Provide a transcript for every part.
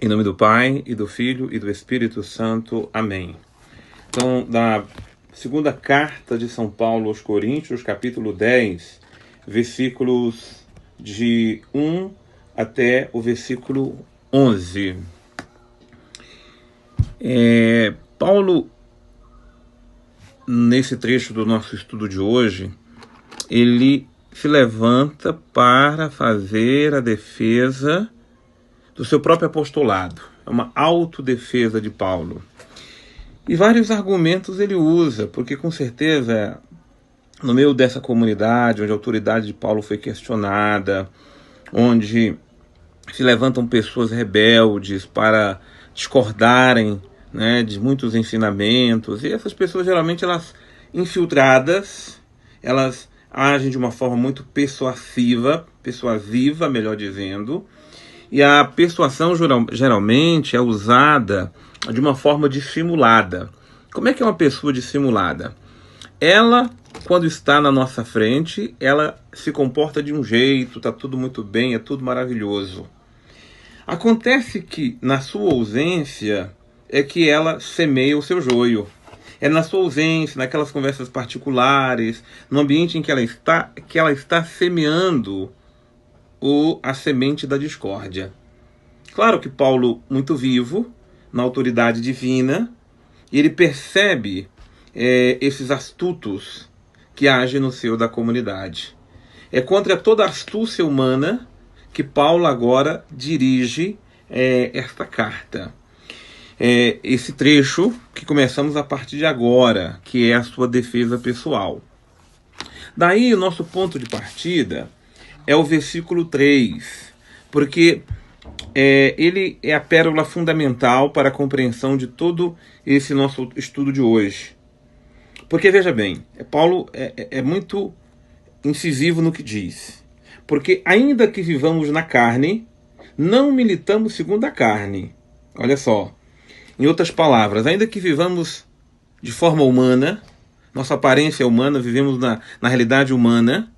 Em nome do Pai, e do Filho, e do Espírito Santo. Amém. Então, da segunda carta de São Paulo aos Coríntios, capítulo 10, versículos de 1 até o versículo 11. Paulo, nesse trecho do nosso estudo de hoje, ele se levanta para fazer a defesa do seu próprio apostolado. É uma autodefesa de Paulo. E vários argumentos ele usa, porque com certeza, no meio dessa comunidade, onde a autoridade de Paulo foi questionada, onde se levantam pessoas rebeldes para discordarem, né, de muitos ensinamentos, e essas pessoas geralmente elas infiltradas, elas agem de uma forma muito persuasiva, melhor dizendo, e a persuasão geralmente é usada de uma forma dissimulada. Como é que é uma pessoa dissimulada? Ela, quando está na nossa frente, ela se comporta de um jeito, está tudo muito bem, é tudo maravilhoso. Acontece que, na sua ausência, é que ela semeia o seu joio. É na sua ausência, naquelas conversas particulares, no ambiente em que ela está semeando a semente da discórdia. Claro que Paulo, muito vivo, na autoridade divina, ele percebe esses astutos que agem no seio da comunidade. É contra toda a astúcia humana que Paulo agora dirige esta carta. Esse trecho que começamos a partir de agora, que é a sua defesa pessoal. Daí o nosso ponto de partida é o versículo 3, porque ele é a pérola fundamental para a compreensão de todo esse nosso estudo de hoje. Porque, veja bem, Paulo é muito incisivo no que diz. Porque, ainda que vivamos na carne, não militamos segundo a carne. Olha só. Em outras palavras, ainda que vivamos de forma humana, nossa aparência é humana, vivemos na realidade humana,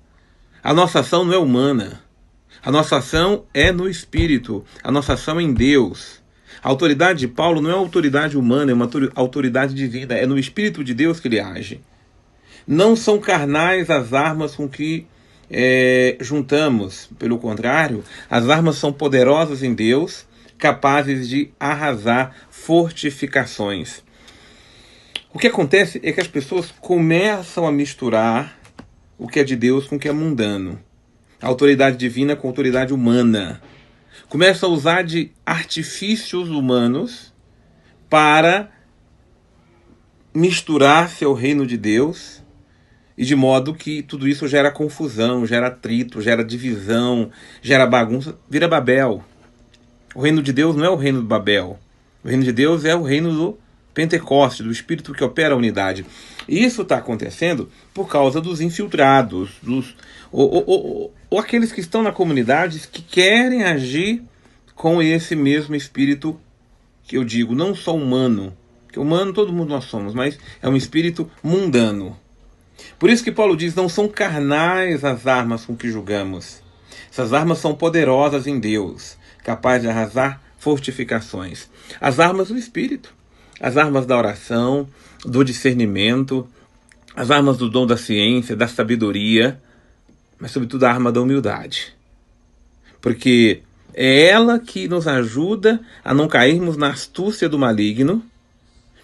a nossa ação não é humana. A nossa ação é no Espírito. A nossa ação é em Deus. A autoridade de Paulo não é uma autoridade humana, é uma autoridade divina. É no Espírito de Deus que ele age. Não são carnais as armas com que juntamos. Pelo contrário, as armas são poderosas em Deus, capazes de arrasar fortificações. O que acontece é que as pessoas começam a misturar o que é de Deus com o que é mundano. A autoridade divina com a autoridade humana. Começa a usar de artifícios humanos para misturar-se ao reino de Deus, e de modo que tudo isso gera confusão, gera atrito, gera divisão, gera bagunça, vira Babel. O reino de Deus não é o reino do Babel. O reino de Deus é o reino do Pentecoste, do Espírito que opera a unidade. E isso está acontecendo por causa dos infiltrados, ou aqueles que estão na comunidade que querem agir com esse mesmo espírito que eu digo, não só humano, que humano todo mundo nós somos, mas é um espírito mundano. Por isso que Paulo diz, não são carnais as armas com que julgamos. Essas armas são poderosas em Deus, capazes de arrasar fortificações. As armas do Espírito, as armas da oração, do discernimento, as armas do dom da ciência, da sabedoria, mas sobretudo a arma da humildade. Porque é ela que nos ajuda a não cairmos na astúcia do maligno,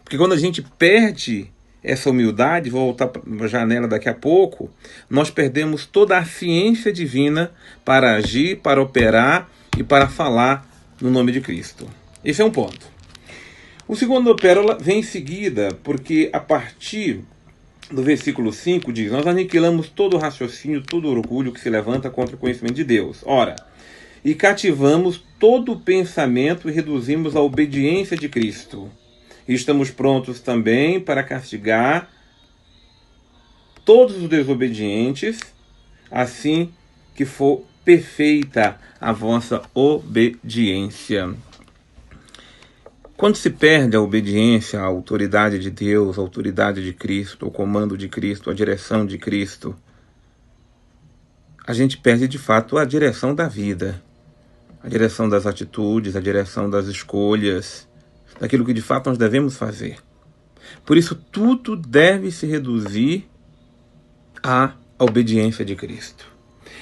porque quando a gente perde essa humildade, vou voltar para a janela daqui a pouco, nós perdemos toda a ciência divina para agir, para operar e para falar no nome de Cristo. Esse é um ponto. O segundo pérola vem em seguida, porque a partir do versículo 5 diz, nós aniquilamos todo o raciocínio, todo o orgulho que se levanta contra o conhecimento de Deus. Ora, e cativamos todo o pensamento e reduzimos a obediência de Cristo. E estamos prontos também para castigar todos os desobedientes, assim que for perfeita a vossa obediência. Quando se perde a obediência à autoridade de Deus, à autoridade de Cristo, ao comando de Cristo, à direção de Cristo, a gente perde de fato a direção da vida. a direção das atitudes, a direção das escolhas, daquilo que de fato nós devemos fazer. Por isso, tudo deve se reduzir à obediência de Cristo.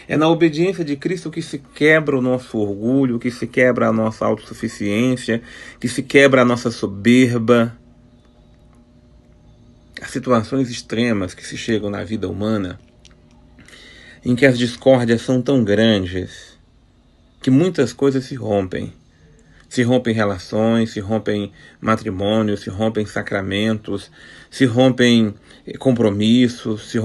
É na obediência de Cristo que se quebra o nosso orgulho, que se quebra a nossa autossuficiência, que se quebra a nossa soberba. As situações extremas que se chegam na vida humana, em que as discórdias são tão grandes, que muitas coisas se rompem. Se rompem relações, se rompem matrimônios, se rompem sacramentos, se rompem compromissos, se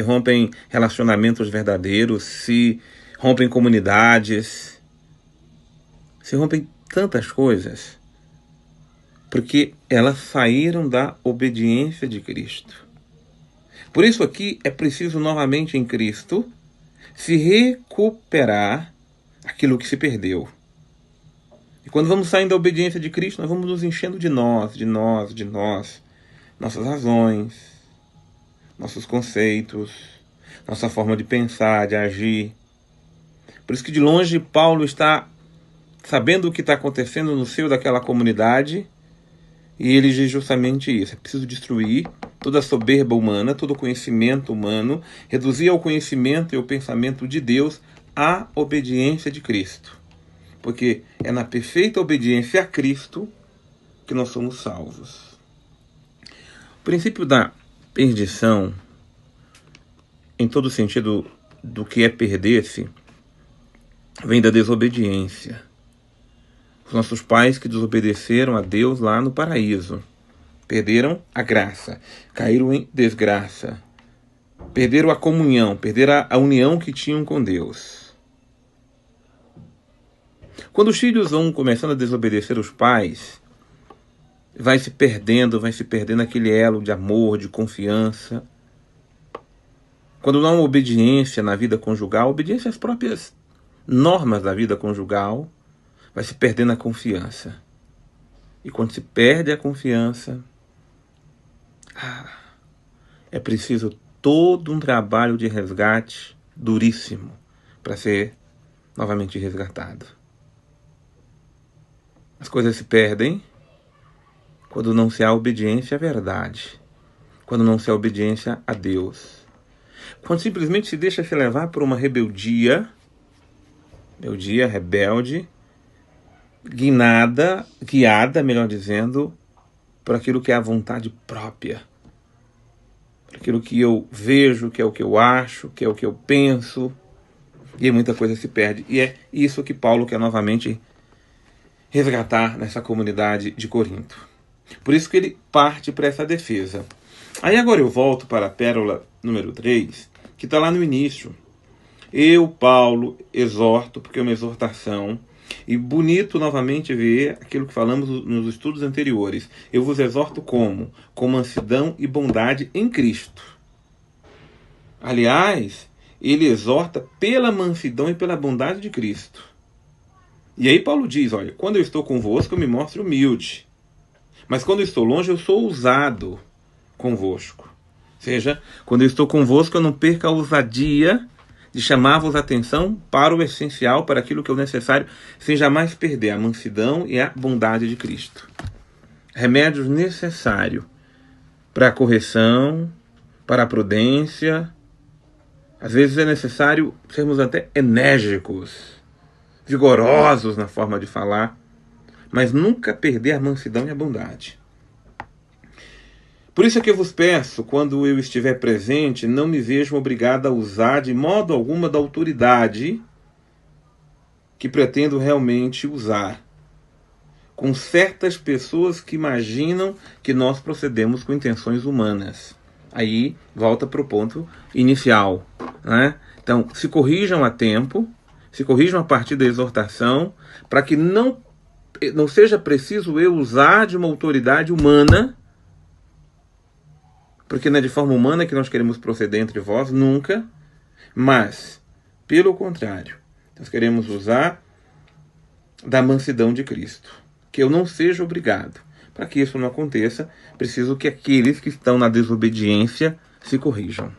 rompem relacionamentos verdadeiros, se rompem comunidades, se rompem tantas coisas, porque elas saíram da obediência de Cristo. Por isso aqui é preciso novamente em Cristo se recuperar aquilo que se perdeu. E quando vamos saindo da obediência de Cristo, nós vamos nos enchendo de nós, nossas razões, nossos conceitos, nossa forma de pensar, de agir. Por isso que de longe Paulo está sabendo o que está acontecendo no seio daquela comunidade, e ele diz justamente isso: é preciso destruir toda a soberba humana, todo o conhecimento humano, reduzir ao conhecimento e ao pensamento de Deus a obediência de Cristo. Porque é na perfeita obediência a Cristo que nós somos salvos. O princípio da perdição, em todo o sentido do que é perder-se, vem da desobediência. Os nossos pais que desobedeceram a Deus lá no paraíso, perderam a graça, caíram em desgraça, perderam a comunhão, perderam a união que tinham com Deus. Quando os filhos vão começando a desobedecer os pais, vai se perdendo aquele elo de amor, de confiança. Quando não há uma obediência na vida conjugal, obediência às próprias normas da vida conjugal, vai se perdendo a confiança. E quando se perde a confiança, é preciso todo um trabalho de resgate duríssimo para ser novamente resgatado. As coisas se perdem quando não se há obediência à verdade, quando não se há obediência a Deus, quando simplesmente se deixa se levar por uma rebelde, guiada, melhor dizendo, por aquilo que é a vontade própria, por aquilo que eu vejo, que é o que eu acho, que é o que eu penso, e aí muita coisa se perde. E é isso que Paulo quer novamente resgatar nessa comunidade de Corinto. Por isso que ele parte para essa defesa. Aí agora eu volto para a pérola número 3, que está lá no início. Eu, Paulo, exorto, porque é uma exortação, e bonito novamente ver aquilo que falamos nos estudos anteriores. Eu vos exorto como? Com mansidão e bondade em Cristo. Aliás, ele exorta pela mansidão e pela bondade de Cristo. E aí Paulo diz, olha, quando eu estou convosco eu me mostro humilde, mas quando eu estou longe eu sou ousado convosco. Ou seja, quando eu estou convosco eu não perco a ousadia de chamar-vos a atenção para o essencial, para aquilo que é o necessário, sem jamais perder a mansidão e a bondade de Cristo. Remédios necessários para a correção, para a prudência. Às vezes é necessário sermos até enérgicos, vigorosos na forma de falar, mas nunca perder a mansidão e a bondade. Por isso é que eu vos peço, quando eu estiver presente, não me vejam obrigado a usar de modo alguma da autoridade que pretendo realmente usar, com certas pessoas que imaginam que nós procedemos com intenções humanas. Aí volta para o ponto inicial, né? Então, se corrijam a tempo, se corrijam a partir da exortação, para que não seja preciso eu usar de uma autoridade humana, porque não é de forma humana que nós queremos proceder entre vós, nunca, mas, pelo contrário, nós queremos usar da mansidão de Cristo, que eu não seja obrigado. Para que isso não aconteça, preciso que aqueles que estão na desobediência se corrijam.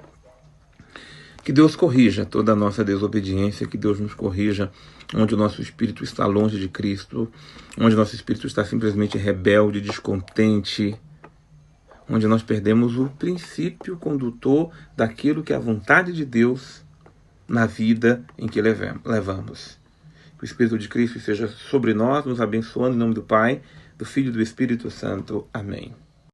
Que Deus corrija toda a nossa desobediência, que Deus nos corrija onde o nosso espírito está longe de Cristo, onde o nosso espírito está simplesmente rebelde, descontente, onde nós perdemos o princípio condutor daquilo que é a vontade de Deus na vida em que levamos. Que o Espírito de Cristo seja sobre nós, nos abençoando em nome do Pai, do Filho e do Espírito Santo. Amém.